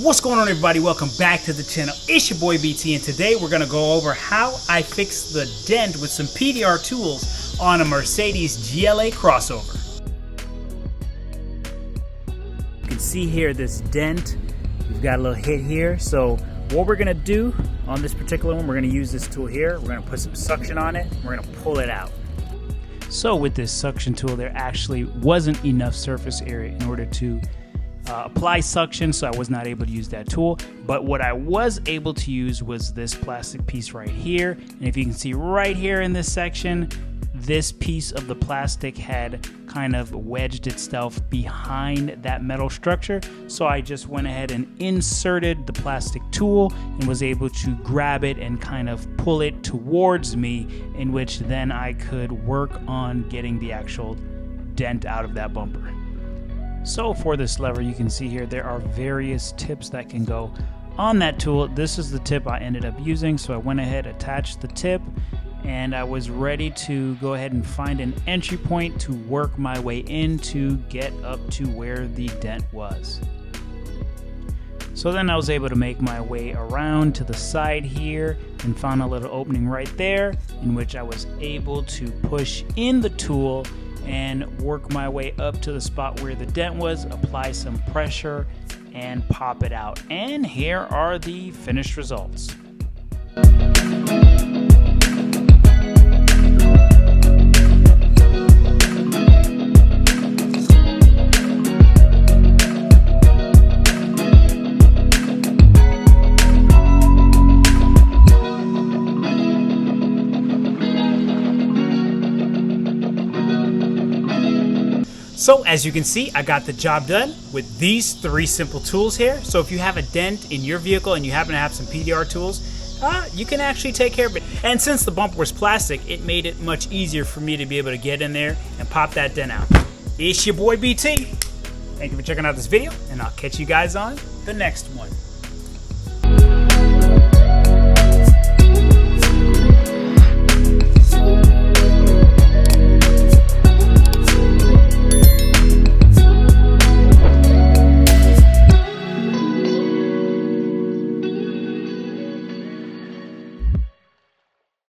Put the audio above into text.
What's going on, everybody? Welcome back to the channel. It's your boy BT, and today we're going to go over how I fixed the dent with some PDR tools on a Mercedes GLA crossover. You can see here this dent. We've got a little hit here. So what we're going to do on this particular one, we're going to use this tool here. We're going to put some suction on it. We're going to pull it out. So with this suction tool, there actually wasn't enough surface area in order to apply suction, so I was not able to use that tool. But what I was able to use was this plastic piece right here. And if you can see right here in this section, this piece of the plastic had kind of wedged itself behind that metal structure. So I just went ahead and inserted the plastic tool and was able to grab it and kind of pull it towards me, in which then I could work on getting the actual dent out of that bumper. So for this lever, you can see here there are various tips that can go on that tool. This is the tip I ended up using, so I went ahead, attached the tip, and I was ready to go ahead and find an entry point to work my way in to get up to where the dent was. So then I was able to make my way around to the side here and found a little opening right there, in which I was able to push in the tool and work my way up to the spot where the dent was, apply some pressure, and pop it out. And here are the finished results. So as you can see, I got the job done with these three simple tools here. So if you have a dent in your vehicle and you happen to have some PDR tools, you can actually take care of it. And since the bumper was plastic, it made it much easier for me to be able to get in there and pop that dent out. It's your boy BT. Thank you for checking out this video, and I'll catch you guys on the next one.